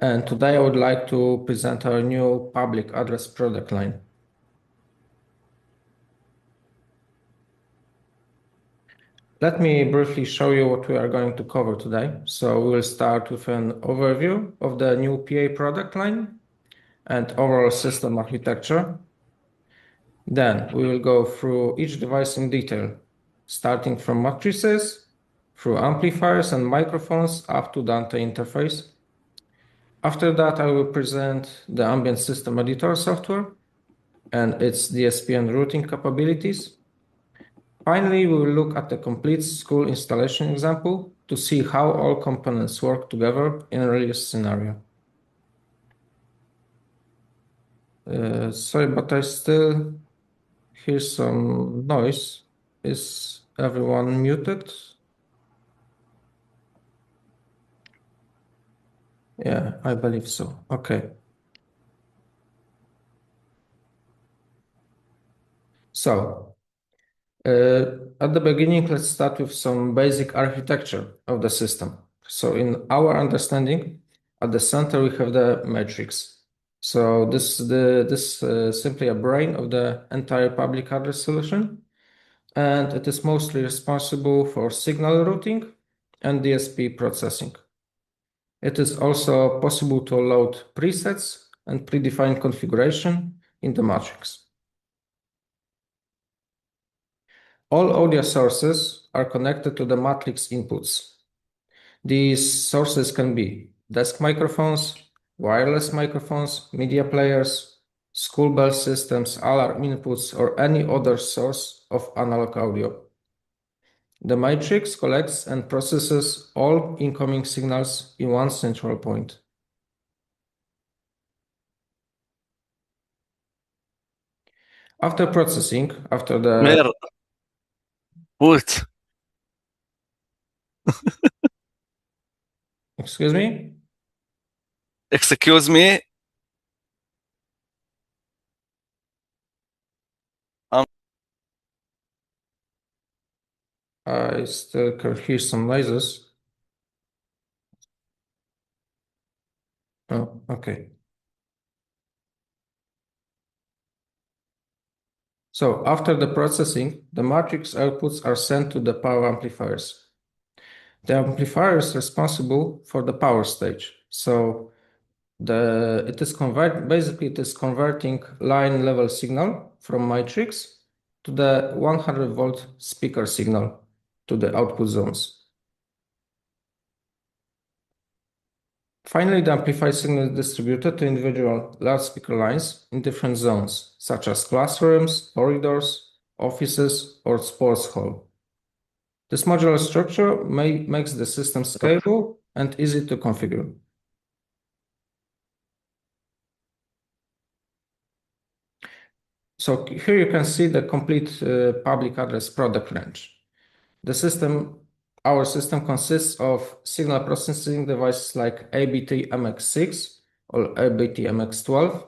And today I would like to present our new public address product line. Let me briefly show you what we are going to cover today. So we will start with an overview of the new PA product line and overall system architecture. Then we will go through each device in detail, starting from matrices, through amplifiers and microphones up to Dante interface. After that, I will present the Ambient System Editor software and its DSP and routing capabilities. Finally, we will look at the complete school installation example to see how all components work together in a real scenario. Sorry, but I still hear some noise. Is everyone muted? Yeah, I believe so. Okay. So, at the beginning, let's start with some basic architecture of the system. So in our understanding, at the center, we have the matrix. So this is simply a brain of the entire public address solution, and it is mostly responsible for signal routing and DSP processing. It is also possible to load presets and predefined configuration in the matrix. All audio sources are connected to the matrix inputs. These sources can be desk microphones, wireless microphones, media players, school bell systems, alarm inputs, or any other source of analog audio. The matrix collects and processes all incoming signals in one central point. After processing, Mer, put, excuse me, excuse me. I still can hear some noises. Oh, okay. So after the processing, the matrix outputs are sent to the power amplifiers. The amplifier is responsible for the power stage. So it is converting line level signal from matrix to the 100-volt speaker signal to the output zones. Finally, the amplified signal is distributed to individual loudspeaker lines in different zones, such as classrooms, corridors, offices, or sports hall. This modular structure makes the system scalable and easy to configure. So here you can see the complete public address product range. Our system consists of signal processing devices like ABT-MX6 or ABT-MX12,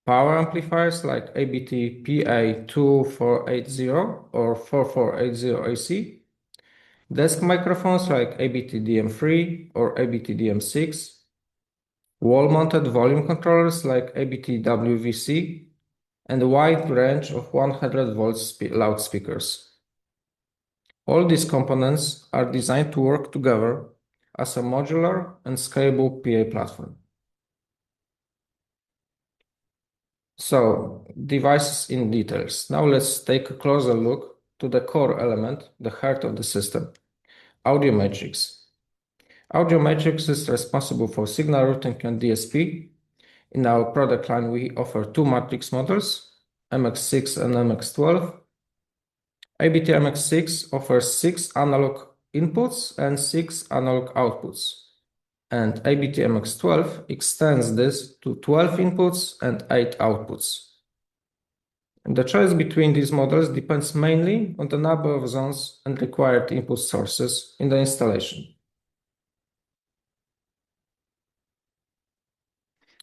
power amplifiers like ABT-PA2480 or 4480 AC, desk microphones like ABT-DM3 or ABT-DM6, wall-mounted volume controllers like ABT-WVC, and a wide range of 100-volt loudspeakers. All these components are designed to work together as a modular and scalable PA platform. So, devices in details. Now let's take a closer look to the core element, the heart of the system, audio matrix. Audio matrix is responsible for signal routing and DSP. In our product line, we offer two matrix models, MX6 and MX12. ABT-MX6 offers 6 analog inputs and 6 analog outputs, and ABT-MX12 extends this to 12 inputs and 8 outputs. And the choice between these models depends mainly on the number of zones and required input sources in the installation.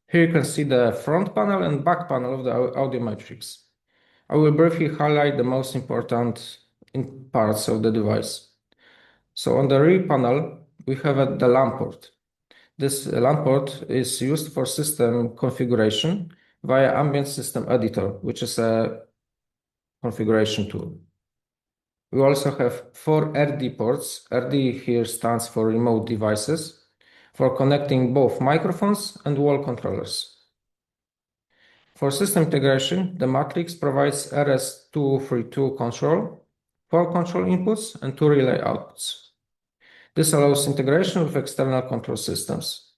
Here you can see the front panel and back panel of the audio matrix. I will briefly highlight the most important parts of the device. So on the rear panel, we have the LAN port. This LAN port is used for system configuration via Ambient System Editor, which is a configuration tool. We also have 4 RD ports. RD here stands for remote devices for connecting both microphones and wall controllers. For system integration, the matrix provides RS232 control, 4 control inputs, and 2 relay outputs. This allows integration with external control systems.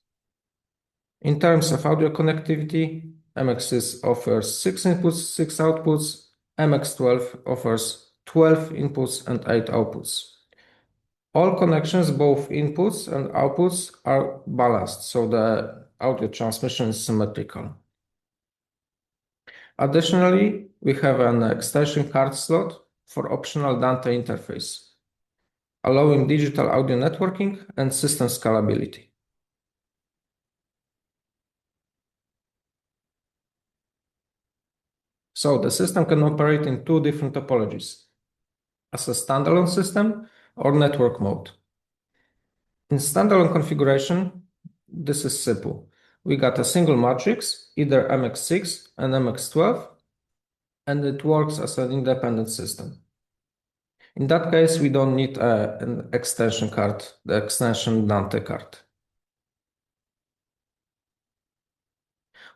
In terms of audio connectivity, MX6 offers 6 inputs, 6 outputs. MX12 offers 12 inputs and 8 outputs. All connections, both inputs and outputs, are balanced, so the audio transmission is symmetrical. Additionally, we have an extension card slot for optional Dante interface, allowing digital audio networking and system scalability. So the system can operate in 2 different topologies, as a standalone system or network mode. In standalone configuration, this is simple. We got a single matrix, either MX6 and MX12, and it works as an independent system. In that case, we don't need an extension card, the extension Dante card.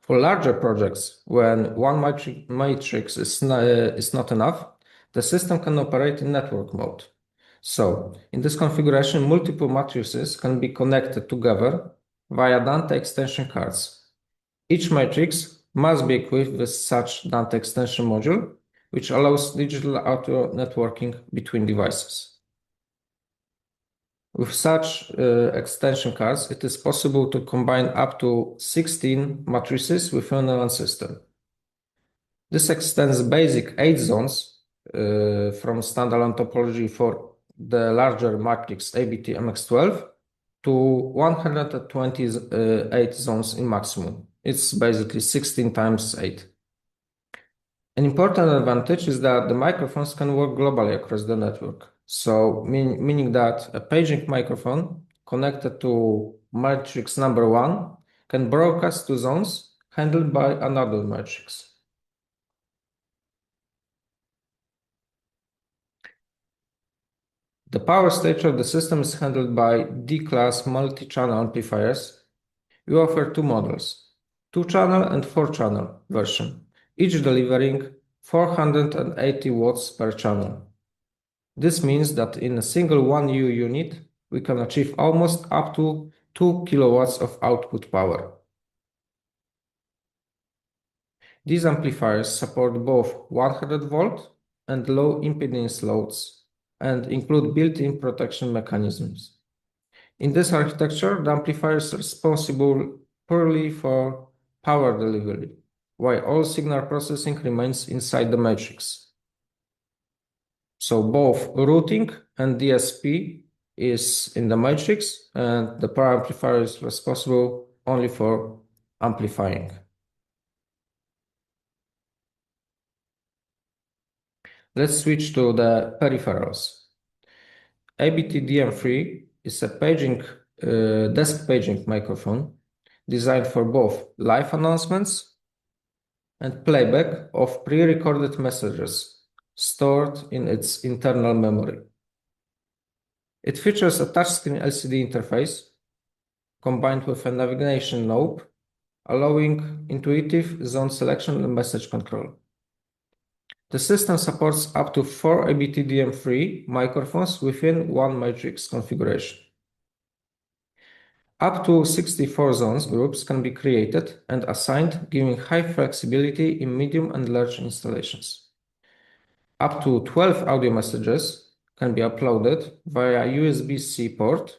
For larger projects, when one matrix is not enough, the system can operate in network mode. So, in this configuration, multiple matrices can be connected together via Dante extension cards. Each matrix must be equipped with such Dante extension module, which allows digital audio networking between devices. With such extension cards, it is possible to combine up to 16 matrices within one system. This extends basic 8 zones from standalone topology for the larger matrix ABT MX12 to 128 zones in maximum. It's basically 16 times 8. An important advantage is that the microphones can work globally across the network. So, meaning that a paging microphone connected to matrix number 1 can broadcast to zones handled by another matrix. The power stage of the system is handled by D-class multi-channel amplifiers. We offer 2 models, 2-channel and 4-channel version, each delivering 480 watts per channel. This means that in a single 1U unit, we can achieve almost up to 2 kilowatts of output power. These amplifiers support both 100 volt and low impedance loads and include built-in protection mechanisms. In this architecture, the amplifier is responsible purely for power delivery, while all signal processing remains inside the matrix. So both routing and DSP is in the matrix, and the power amplifier is responsible only for amplifying. Let's switch to the peripherals. ABT-DM3 is a desk paging microphone designed for both live announcements and playback of pre-recorded messages stored in its internal memory. It features a touchscreen LCD interface combined with a navigation knob, allowing intuitive zone selection and message control. The system supports up to 4 ABT-DM3 microphones within one matrix configuration. Up to 64 zones groups can be created and assigned, giving high flexibility in medium and large installations. Up to 12 audio messages can be uploaded via USB-C port,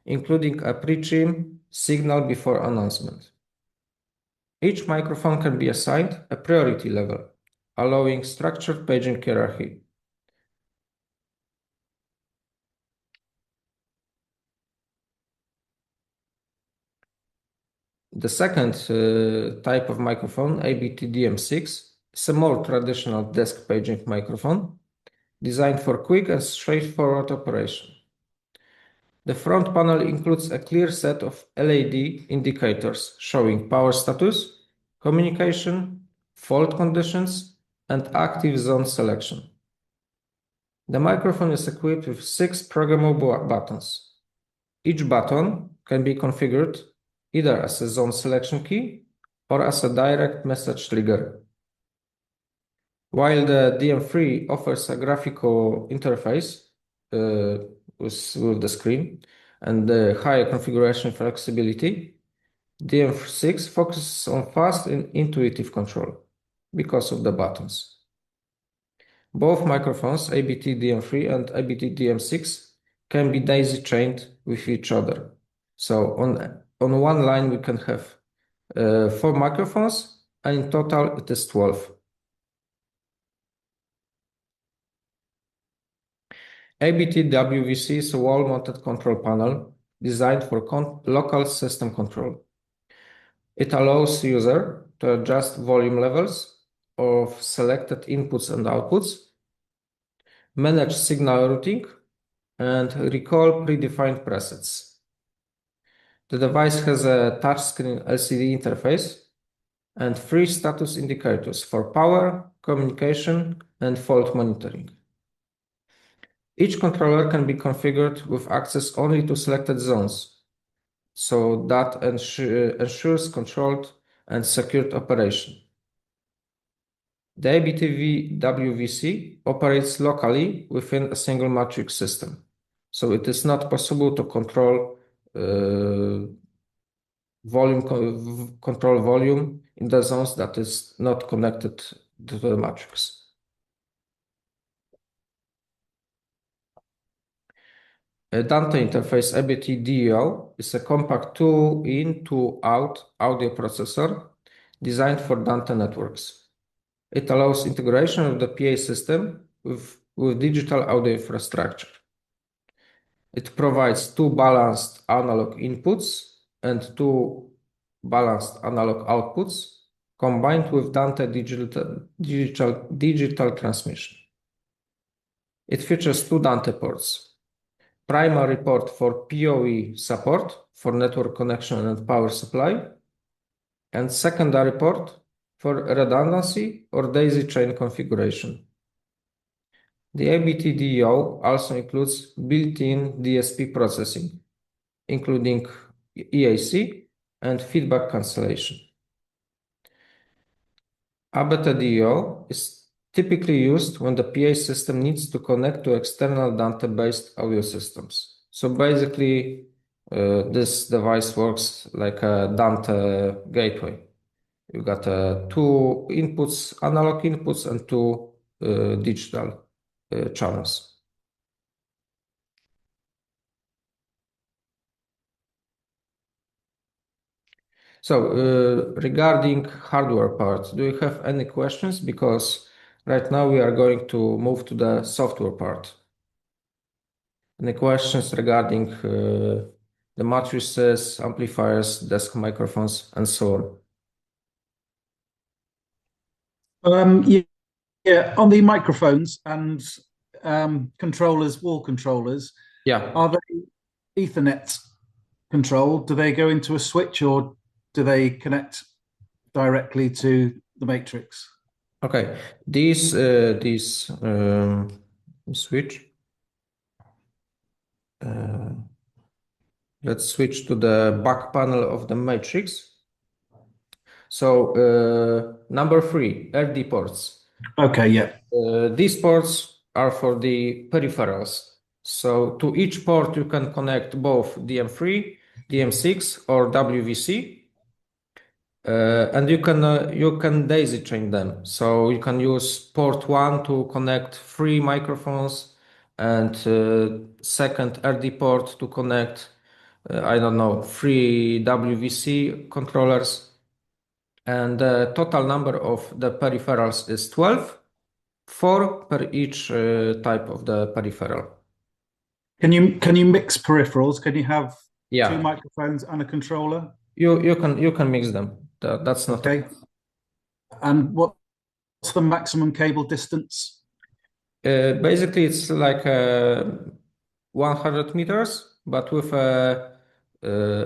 including a pre-trim signal before announcement. Each microphone can be assigned a priority level, allowing structured paging hierarchy. The second type of microphone, ABT-DM6, is a more traditional desk paging microphone designed for quick and straightforward operation. The front panel includes a clear set of LED indicators showing power status, communication, fault conditions, and active zone selection. The microphone is equipped with 6 programmable buttons. Each button can be configured either as a zone selection key or as a direct message trigger. While the DM3 offers a graphical interface with the screen and higher configuration flexibility, DM6 focuses on fast and intuitive control because of the buttons. Both microphones, ABT DM3 and ABT DM6, can be daisy chained with each other. So on one line we can have 4 microphones, and in total it is 12. ABT WVC is a wall-mounted control panel designed for local system control. It allows user to adjust volume levels of selected inputs and outputs, manage signal routing, and recall predefined presets. The device has a touchscreen LCD interface and 3 status indicators for power, communication, and fault monitoring. Each controller can be configured with access only to selected zones, so that ensures controlled and secured operation. The ABTV WVC operates locally within a single matrix system, so it is not possible to control volume in the zones that is not connected to the matrix. A Dante interface ABT DO is a compact 2-in, 2-out audio processor designed for Dante networks. It allows integration of the PA system with digital audio infrastructure. It provides 2 balanced analog inputs and 2 balanced analog outputs combined with Dante digital transmission. It features 2 Dante ports. Primary port for PoE support for network connection and power supply, and secondary port for redundancy or daisy chain configuration. The ABT DO also includes built-in DSP processing, including EAC and feedback cancellation. ABT DO is typically used when the PA system needs to connect to external Dante-based audio systems. So basically, this device works like a Dante gateway. You got 2 inputs, analog inputs, and 2 digital channels. So regarding hardware part, do you have any questions? Because right now we are going to move to the software part. Any questions regarding the matrices, amplifiers, desk microphones, and so on? Yeah, on the microphones and controllers, wall controllers. Yeah. Are they Ethernet controlled? Do they go into a switch or do they connect directly to the matrix? Okay, these switch. Let's switch to the back panel of the matrix. So number 3, RD ports. Okay, yeah. These ports are for the peripherals. So to each port you can connect both DM3, DM6, or WVC. And you can daisy chain them. So you can use port 1 to connect 3 microphones, and second RD port to connect, I don't know, 3 WVC controllers. And the total number of the peripherals is 12, 4 per each type of the peripheral. Can you mix peripherals? Can you have Yeah. 2 microphones and a controller? You can mix them. That's not okay. And what's the maximum cable distance? Basically, it's like 100 meters, but with a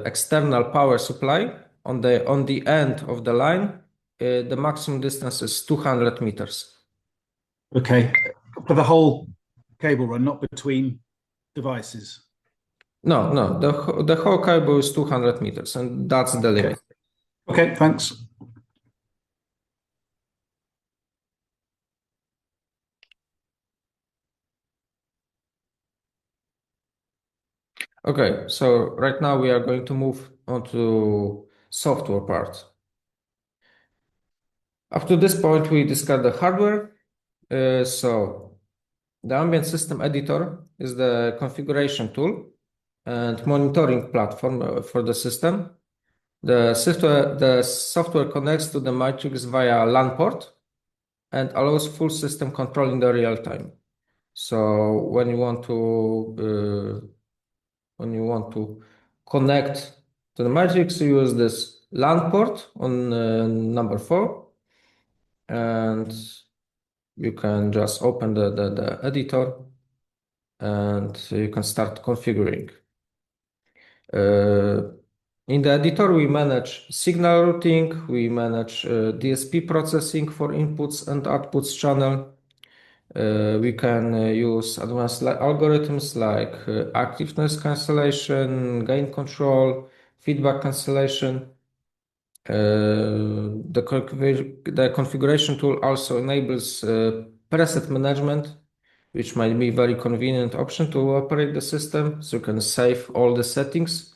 external power supply on the end of the line. The maximum distance is 200 meters. Okay, for the whole cable run, not between devices. No, the whole cable is 200 meters, and that's the limit. Okay, thanks. Okay, so right now we are going to move on to software part. Up to this point, we discussed the hardware. So the Ambient System Editor is the configuration tool and monitoring platform for the system. The software connects to the matrix via LAN port and allows full system control in the real time. So when you want to connect to the matrix, you use this LAN port on number 4, and you can just open the editor and you can start configuring. In the editor, we manage signal routing, we manage DSP processing for inputs and outputs channel. We can use advanced algorithms like active noise cancellation, gain control, feedback cancellation. The configuration tool also enables preset management, which might be a very convenient option to operate the system. So you can save all the settings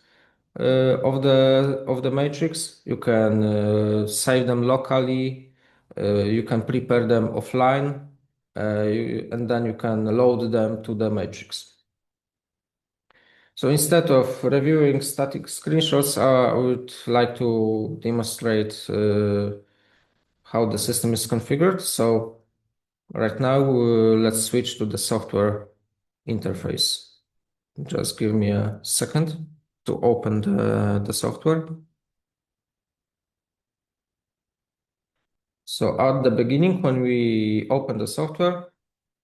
of the matrix. You can save them locally. You can prepare them offline, and then you can load them to the matrix. So instead of reviewing static screenshots, I would like to demonstrate how the system is configured. So right now, let's switch to the software interface. Just give me a second to open the software. So at the beginning, when we open the software,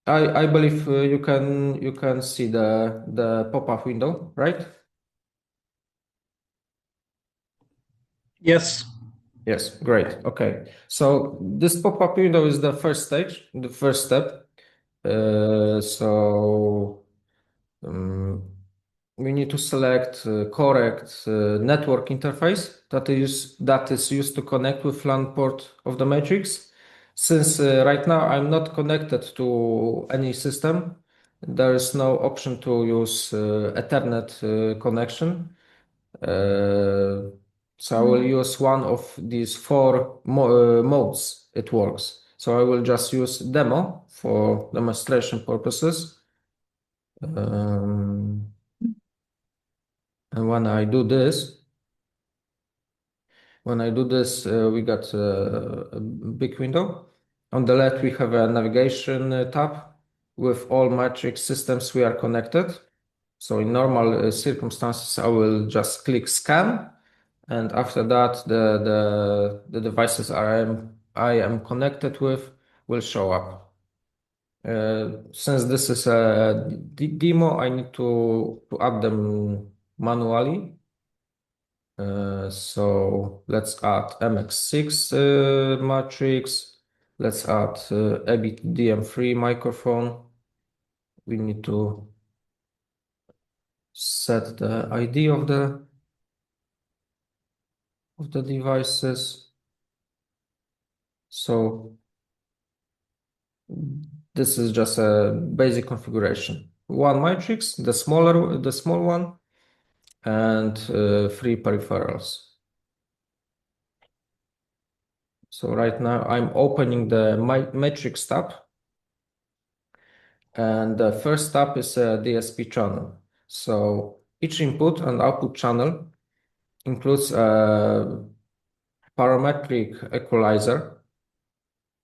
I believe you can see the pop-up window, right? Yes. Yes, great. Okay. So this pop-up window is the first stage, the first step. We need to select correct network interface that is used to connect with LAN port of the matrix. Since right now I'm not connected to any system, there is no option to use Ethernet connection. So I will use one of these 4 modes it works. So I will just use demo for demonstration purposes. And when I do this, we got a big window. On the left, we have a navigation tab with all matrix systems we are connected. So in normal circumstances, I will just click scan, and after that, the devices I am connected with will show up. Since this is a demo, I need to add them manually. So let's add MX6 matrix. Let's add EBIT DM3 microphone. We need to set the ID of the devices. So this is just a basic configuration. One matrix, the small one, and 3 peripherals. So right now I'm opening the matrix tab, and the first tab is a DSP channel. So each input and output channel includes a parametric equalizer.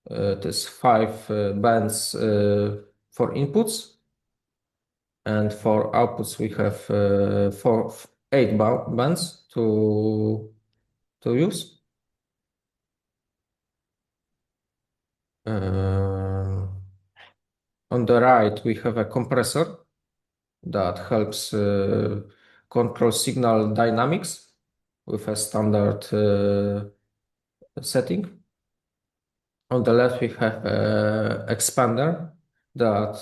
It is 5 bands for inputs, and for outputs we have 8 bands to use. On the right, we have a compressor that helps control signal dynamics with a standard setting. On the left, we have an expander that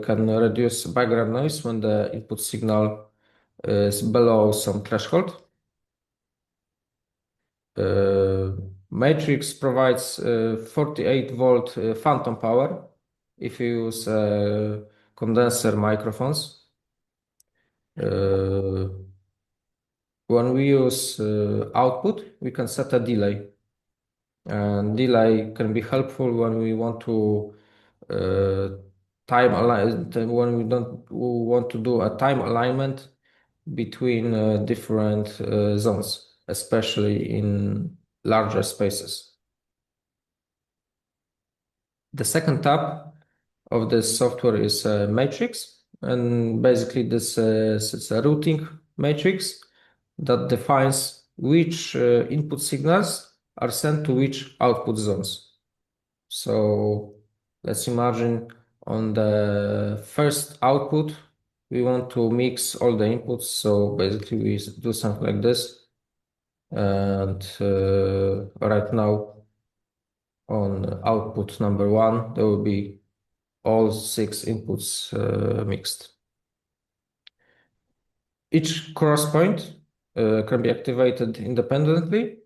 can reduce background noise when the input signal is below some threshold. Matrix provides 48-volt phantom power if you use condenser microphones. When we use output, we can set a delay. And delay can be helpful when we want to time align, when we don't want to do a time alignment between different zones, especially in larger spaces. The second tab of this software is matrix, and basically this is a routing matrix that defines which input signals are sent to which output zones. So let's imagine on the first output, we want to mix all the inputs. So basically we do something like this. And right now on output number 1, there will be all 6 inputs mixed. Each cross point can be activated independently,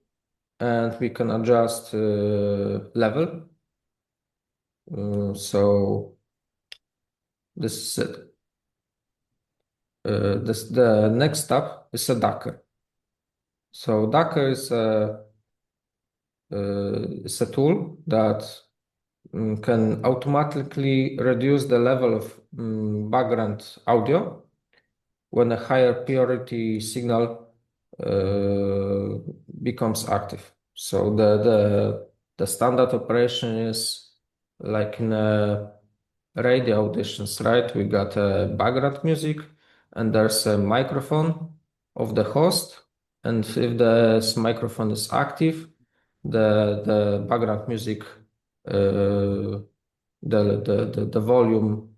and we can adjust level. So this is it. The next step is a Docker. So Docker is a tool that can automatically reduce the level of background audio when a higher priority signal becomes active. So the standard operation is like in radio auditions, right? We got background music, and there's a microphone of the host, and if this microphone is active, the background music, the volume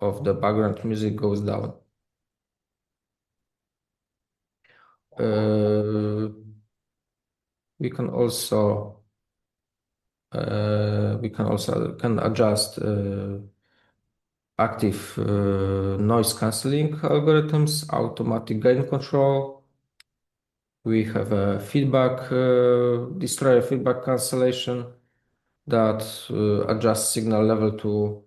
of the background music goes down. We can also adjust active noise cancelling algorithms, automatic gain control. We have a feedback destroyer feedback cancellation that adjusts signal level to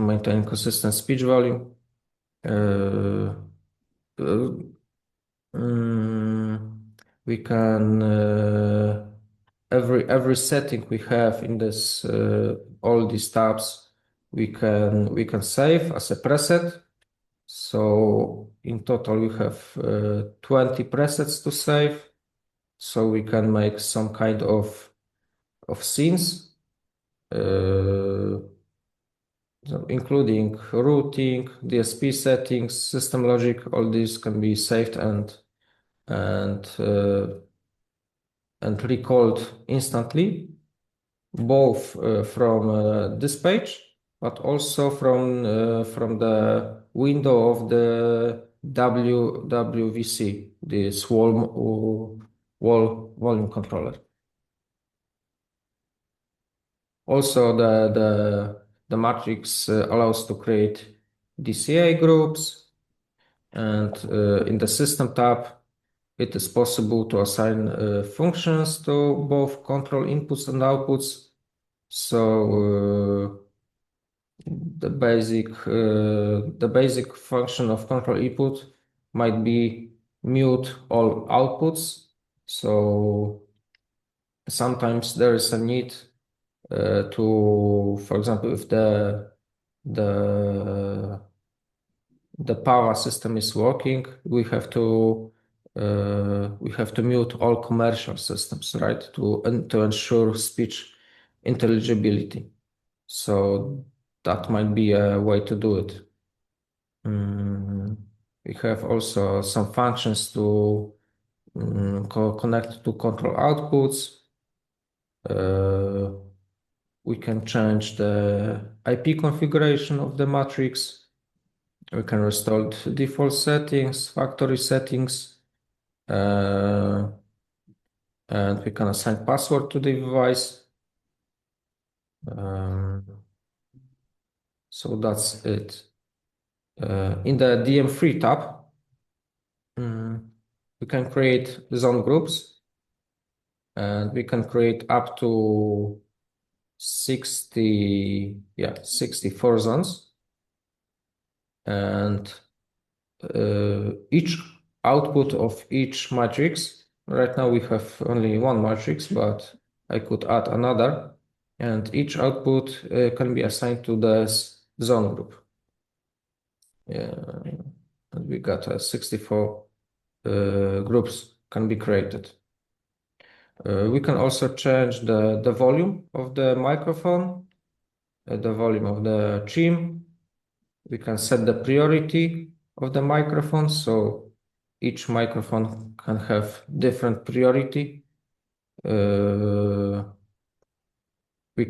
maintain consistent speech volume. We can every setting we have in this all these tabs we can save as a preset. So in total we have 20 presets to save. So we can make some kind of scenes, including routing, DSP settings, system logic. All these can be saved and recalled instantly, both from this page, but also from the window of the WWVC, this wall volume controller. Also, the matrix allows to create DCA groups, and in the system tab, it is possible to assign functions to both control inputs and outputs. So the basic function of control input might be mute all outputs. So sometimes there is a need to, for example, if the PAVA system is working, we have to mute all commercial systems, right? To ensure speech intelligibility. So that might be a way to do it. We have also some functions to connect to control outputs. We can change the IP configuration of the matrix. We can restore the default settings, factory settings, and we can assign password to the device. So that's it. In the DM3 tab, we can create zone groups, and we can create up to 64 zones. And each output of each matrix, right now we have only one matrix, but I could add another, and each output can be assigned to the zone group. And we got 64 groups can be created. We can also change the volume of the microphone, the volume of the trim. We can set the priority of the microphone, so each microphone can have different priority. We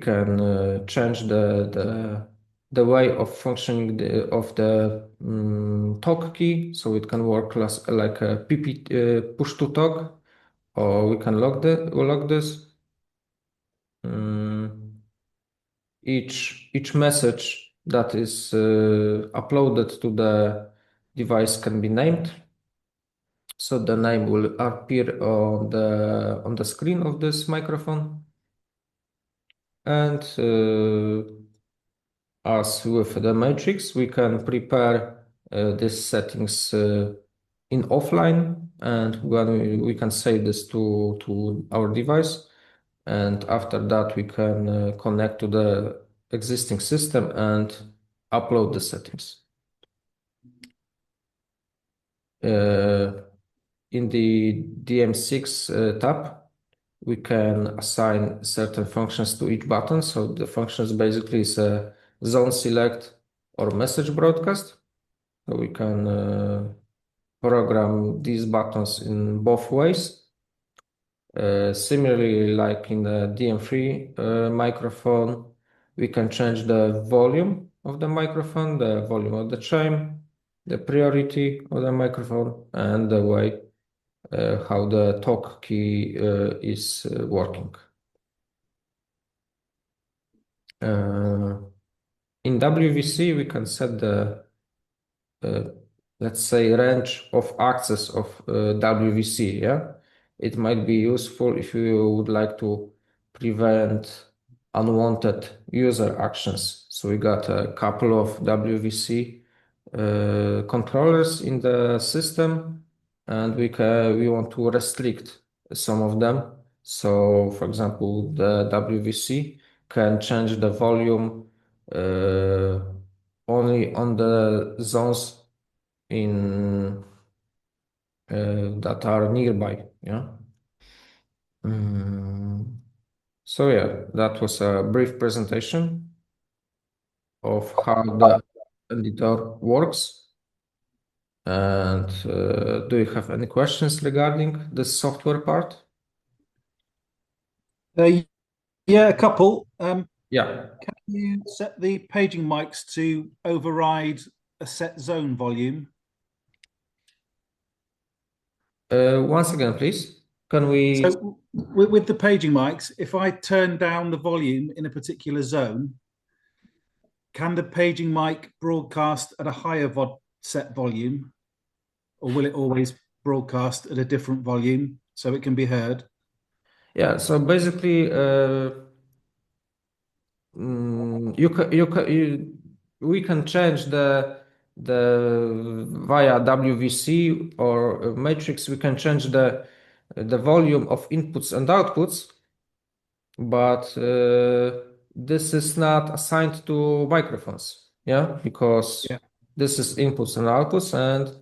can change the way of functioning of the talk key, so it can work like a push to talk, or we can lock this. Each message that is uploaded to the device can be named. So the name will appear on the screen of this microphone. And as with the matrix, we can prepare these settings in offline, and when we can save this to our device. And after that, we can connect to the existing system and upload the settings. In the DM6 tab, we can assign certain functions to each button. So the functions basically is a zone select or message broadcast. So we can program these buttons in both ways. Similarly, like in the DM3 microphone, we can change the volume of the microphone, the volume of the chime, the priority of the microphone, and the way how the talk key is working. In WVC, we can set the, let's say, range of access of WVC, yeah? It might be useful if you would like to prevent unwanted user actions. So we got a couple of WVC controllers in the system, and we want to restrict some of them. So, for example, the WVC can change the volume only on the zones in that are nearby. Yeah. So yeah, that was a brief presentation of how the editor works. And do you have any questions regarding the software part? Yeah, a couple. Yeah. Can you set the paging mics to override a set zone volume? Once again, please. Can we? So with the paging mics, if I turn down the volume in a particular zone, can the paging mic broadcast at a higher set volume, or will it always broadcast at a different volume so it can be heard? Yeah. So basically, we can change the via WVC or matrix. We can change the volume of inputs and outputs, but this is not assigned to microphones. Yeah, because this is inputs and outputs, and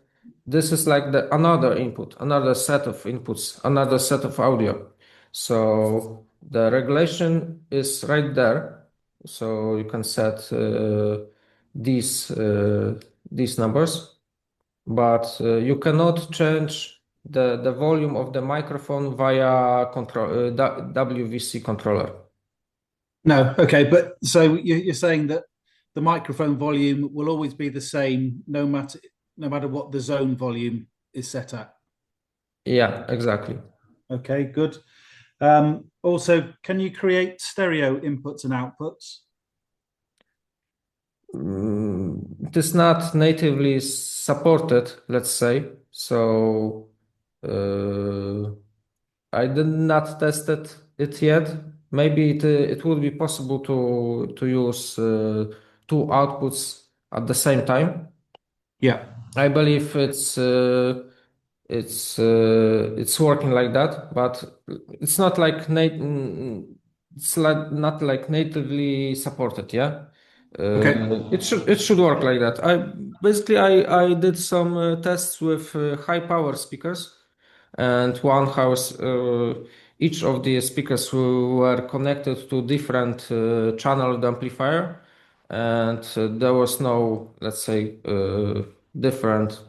this is like the another input, another set of inputs, another set of audio. So the regulation is right there. So you can set these numbers, but you cannot change the volume of the microphone via WVC controller. No, okay, but so you're saying that the microphone volume will always be the same no matter what the zone volume is set at. Yeah, exactly. Okay, good. Also, can you create stereo inputs and outputs? It is not natively supported, let's say. So I did not tested it yet. Maybe it would be possible to use two outputs at the same time. Yeah. I believe it's working like that, but it's not like not like natively supported. Yeah, Okay. it should work like that. I did some tests with high power speakers, and one house each of the speakers were connected to different channel amplifier, and there was no, let's say, different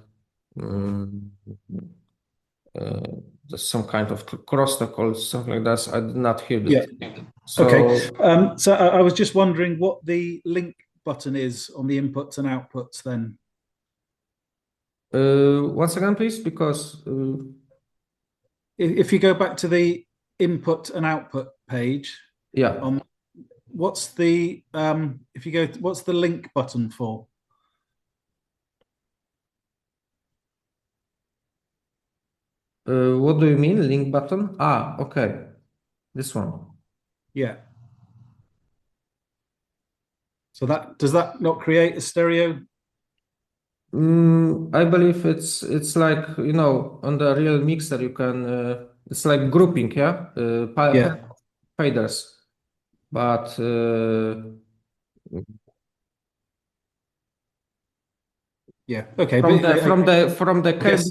um, some kind of crosstalk or something like that. I did not hear Yeah. that. Okay. So So I was just wondering what the link button is on the inputs and outputs then. once again, please, because If you go back to the input and output page, yeah. what's the if you go, what's the link button for? What do you mean, link button? Ah, okay, this one. Yeah. So that does that not create a stereo? I believe it's like, on the real mixer you can it's like grouping, yeah, Yeah. faders, but Yeah. Okay. from But the from the from the I guess,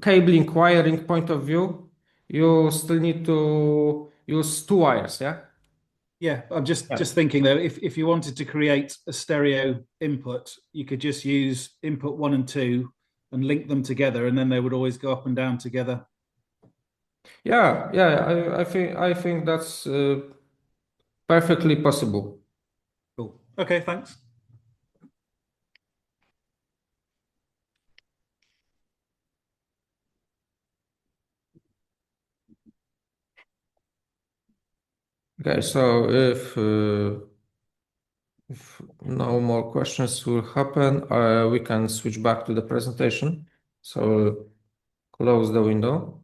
cabling wiring point of view, you still need to use two wires, yeah. yeah, I'm just Yeah. thinking though, if you wanted to create a stereo input, you could just use input 1 and 2 and link them together, and then they would always go up and down together. Yeah. I think that's perfectly possible. Cool. Okay, thanks. Okay, so if no more questions will happen, we can switch back to the presentation. So close the window.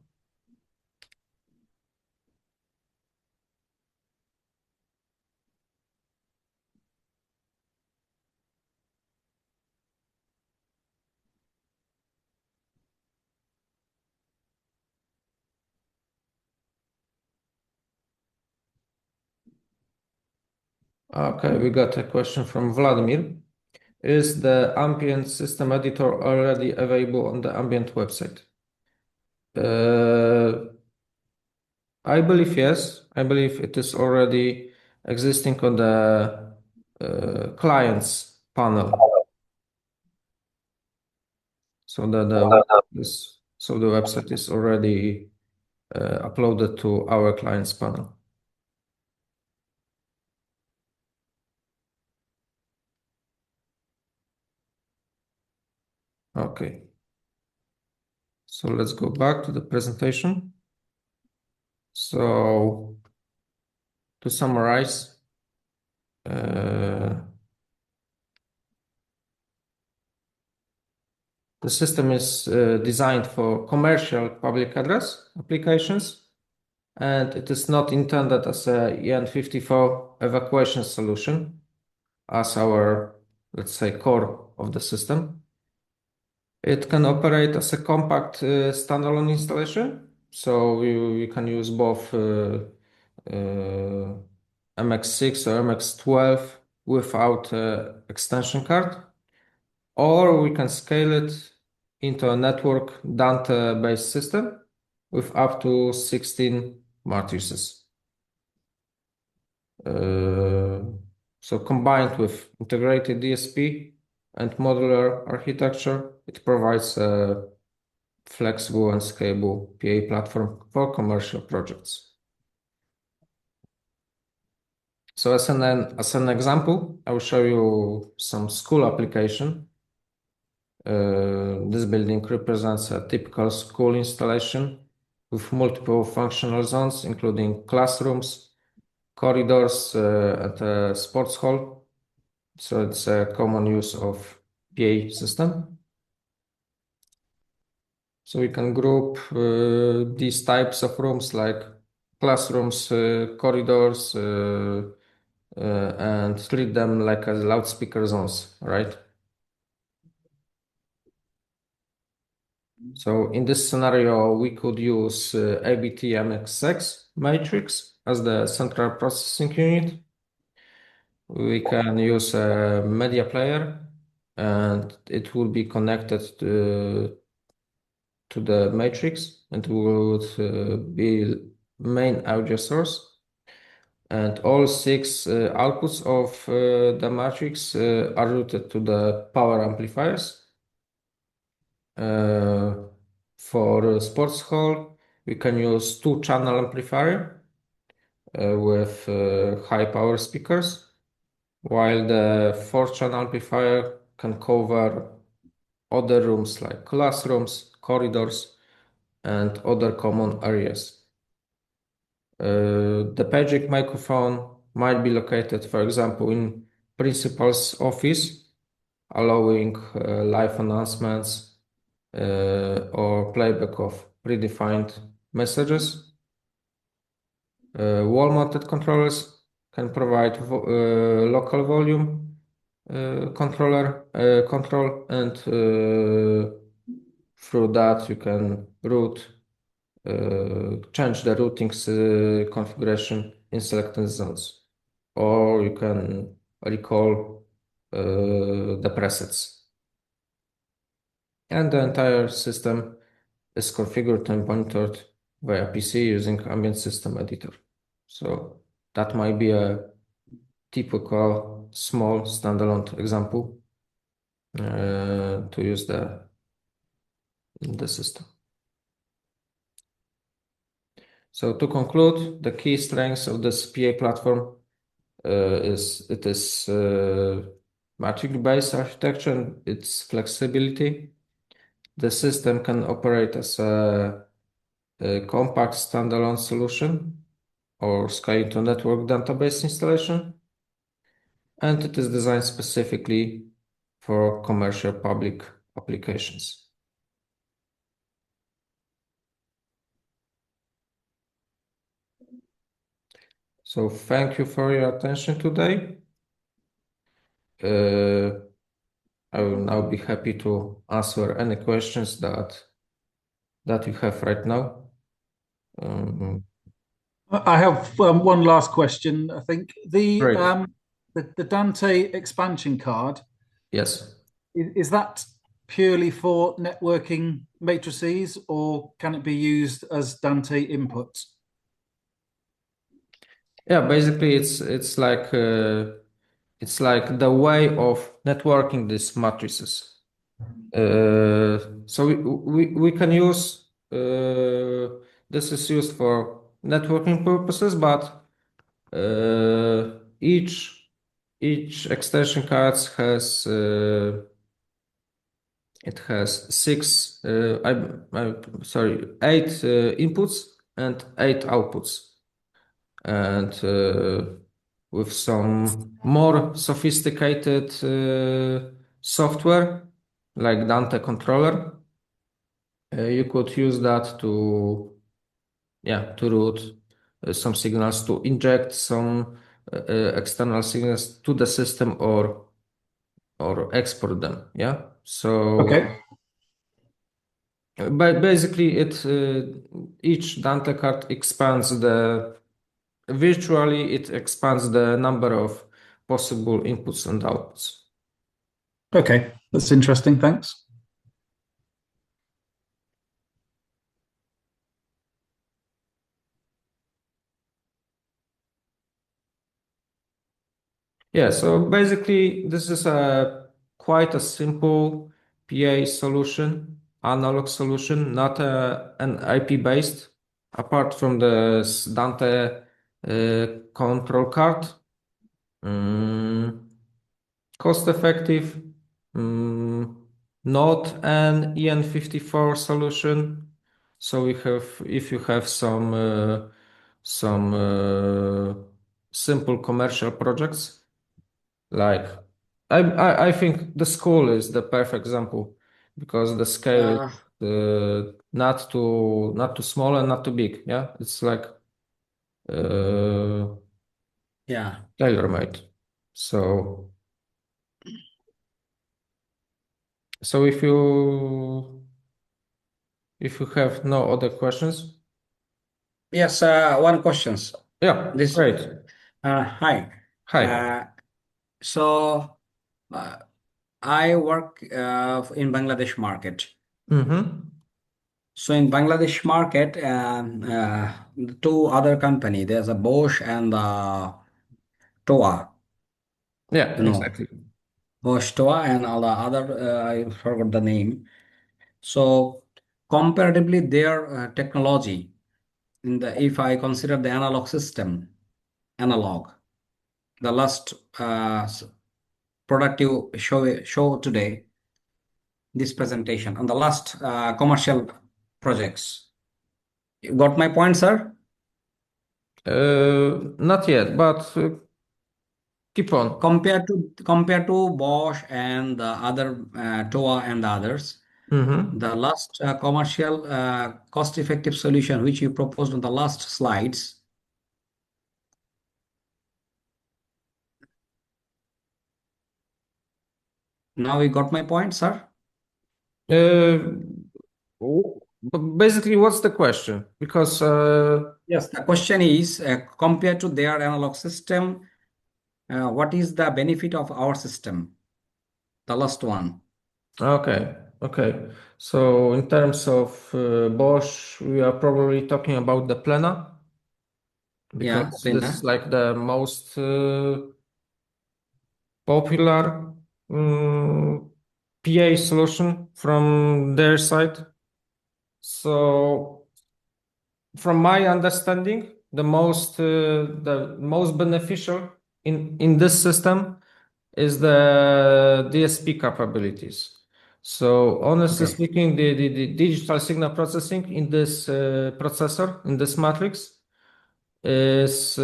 Okay, we got a question from Vladimir. Is the Ambient System editor already available on the Ambient website? I believe yes. I believe it is already existing on the clients panel. So the website is already uploaded to our clients panel. Okay. So let's go back to the presentation. So to summarize, the system is designed for commercial public address applications, and it is not intended as a EN54 evacuation solution as our, let's say, core of the system. It can operate as a compact standalone installation, so you can use both MX6 or MX12 without extension card, or we can scale it into a network Dante-based system with up to 16 matrices. So combined with integrated DSP and modular architecture, it provides a flexible and scalable PA platform for commercial projects. So as an example, I will show you some school application. This building represents a typical school installation with multiple functional zones, including classrooms, corridors, and a sports hall. So it's a common use of PA system. So we can group these types of rooms like classrooms, corridors, and treat them like as loudspeaker zones, right? So in this scenario, we could use ABTMX6 matrix as the central processing unit. We can use a media player, and it will be connected to the matrix, and would be main audio source. And all six outputs of the matrix are routed to the power amplifiers. For sports hall, we can use two-channel amplifier with high power speakers, while the four-channel amplifier can cover other rooms like classrooms, corridors, and other common areas. The paging microphone might be located, for example, in principal's office, allowing live announcements or playback of predefined messages. Wall-mounted controllers can provide local volume control, and through that you can change the routing configuration in selected zones, or you can recall the presets. And the entire system is configured and monitored via PC using Ambient System editor. So that might be a typical small standalone example to use the system. So to conclude, the key strengths of this PA platform is matrix-based architecture and its flexibility. The system can operate as a compact standalone solution or scale to network database installation, and it is designed specifically for commercial public applications. So thank you for your attention today. I will now be happy to answer any questions that you have right now. I have one last question. I think Great. the Dante expansion card, Yes. is that purely for networking matrices, or can it be used as Dante inputs? Yeah, basically it's like the way of networking these matrices. So we can use this is used for networking purposes, but each extension cards has it has eight inputs and eight outputs, and with some more sophisticated software like Dante controller, you could use that to route some signals, to inject some external signals to the system, or export them. Yeah. So Okay. but basically each Dante card expands virtually it expands the number of possible inputs and outputs. Okay, that's interesting. Thanks. Yeah, so basically this is quite a simple PA solution, analog solution, not an IP based, apart from the Dante control card. Mm, Cost effective. Mm, Not an EN54 solution. So we have, if you have some simple commercial projects, like I think the school is the perfect example because the scale is Uh, not too small and not too big. Yeah, it's like uh, yeah. tailor-made. So so if you have no other questions, Yes, one questions. yeah, This, great. hi. Hi. Uh, so uh, I work in Bangladesh market. Mm-hmm. So in Bangladesh market, the two other company, there's a Bosch and Toa, Yeah, you know, exactly. Bosch Toa and all the other, I forgot the name. So comparatively, their technology in the if I consider the analog system, analog, the last product you show today, this presentation, on the last commercial projects. You got my point, sir? Not yet, but keep on. Compared to Bosch and the other Toa and the others, Mm-hmm. the last commercial cost-effective solution which you proposed on the last slides. Now you got my point, sir? Uh, Basically, what's the question? Because Yes. The question is, compared to their analog system, what is the benefit of our system? The last one. okay, okay. So in terms of Bosch, we are probably talking about the Plena Yeah, because this is Lena. like the most popular PA solution from their side. So from my understanding, the most beneficial in this system is the DSP capabilities. So honestly Okay. speaking, the digital signal processing in this processor, in this matrix, is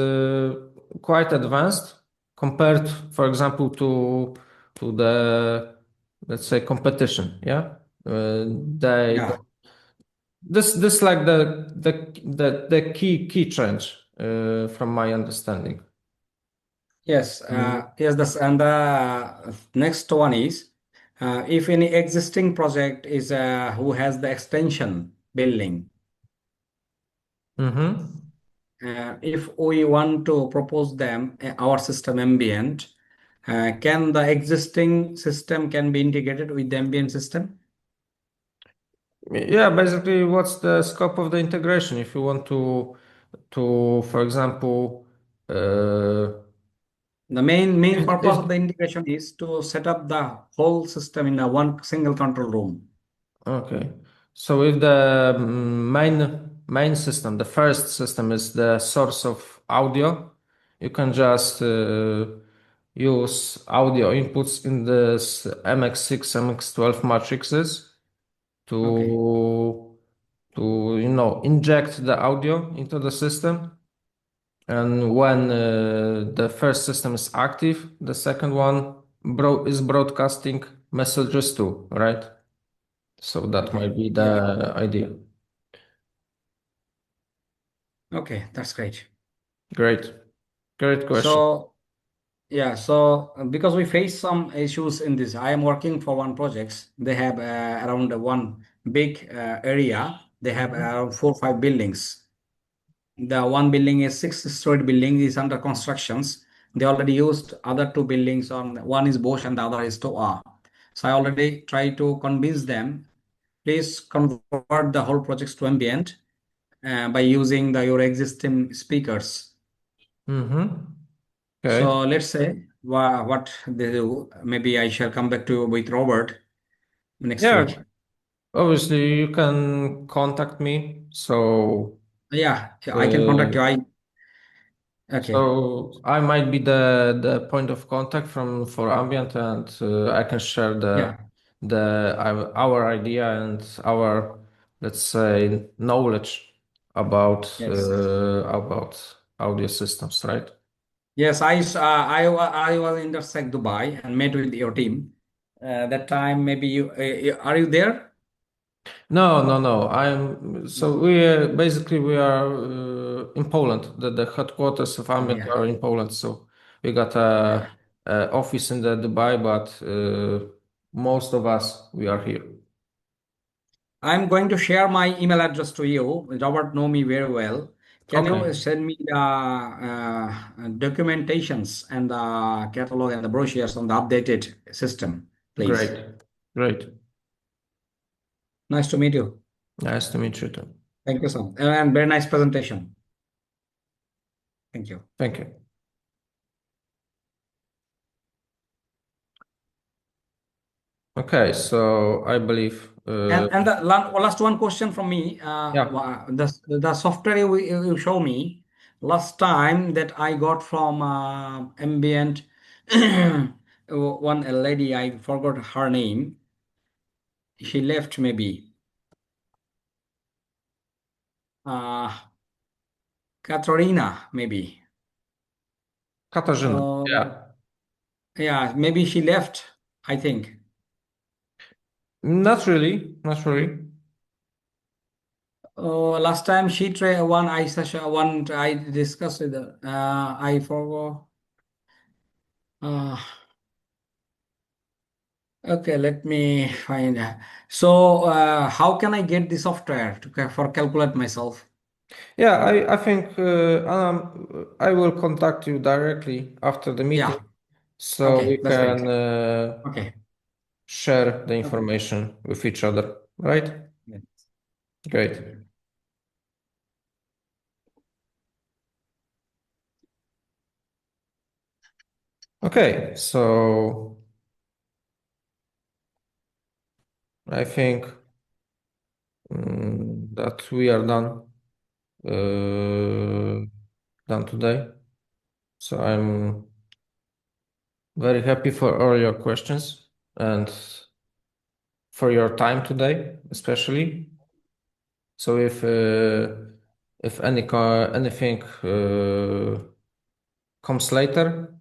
quite advanced compared, for example, to the, let's say, competition. Yeah, they Yeah. this like the key change from my understanding. Yes. Mm. Yes. This and the next one is, if any existing project is who has the extension building, Mm-hmm. if we want to propose them our system ambient, can the existing system can be integrated with the ambient system? Yeah, basically, what's the scope of the integration? If you want to, for example, The main purpose of if the integration is to set up the whole system in a one single control room. okay, so if the main system, the first system is the source of audio, you can just use audio inputs in this MX6, MX12 matrices Okay. to inject the audio into the system. And when the first system is active, the second one is broadcasting messages too, right? So that Okay. might be Yeah. the idea. Okay. That's great. Great. Great question. So yeah. So because we face some issues in this, I am working for one projects. They have around one big area. They have Mhm. around 4 or 5 buildings. The one building is six-story building is under constructions. They already used other two buildings on one is Bosch and the other is Toa. So I already try to convince them, please convert the whole projects to ambient by using your existing speakers. Mm-hmm. Okay. So let's say what they do. Maybe I shall come back to you with Robert next Yeah, week. obviously you can contact me. So Yeah, I can contact uh, you. Okay. So I might be the point of contact for Ambient, and I can share Yeah. our idea and our, let's say, knowledge Yes. about audio systems, right? Yes. I was in Intersect Dubai and met with your team. That time, maybe are you there? No, no, no. So we are in Poland. The headquarters of Oh, Ambient yeah. are in Poland. So we got Yeah. a office in the Dubai, but most of us we are here. I'm going to share my email address to you. Robert know me very well. Can Okay, you send me the documentations and the catalog and the brochures on the updated system, please? great, great. Nice to meet you. Nice to meet you too. Thank you so much. And very nice presentation. Thank you. Thank you. Okay, so I believe And the last one question from me. yeah, The software you show me last time that I got from Ambient, one a lady, I forgot her name. She left maybe. Uh, Katarina maybe. Katarzyna. Uh, Yeah, yeah, maybe she left, I think. not really, not really. Last time she tried one I session one I discussed with her. I forgot. Uh, okay, let me find. So, how can I get the software for calculate myself? Yeah, I think I will contact you directly after the meeting, Yeah. so we Okay, that's great. can Okay. share the Okay. information with each other, right? Yes. Great. Thank you. Okay, so I think that we are done today. So I'm very happy for all your questions and for your time today, especially. So if anything comes later,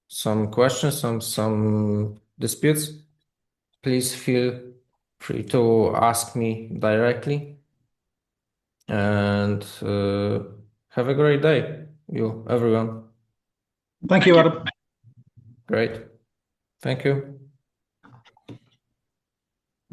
some questions, some disputes, please feel free to ask me directly. And have a great day, you everyone. Thank you, Adam. Great. Thank you.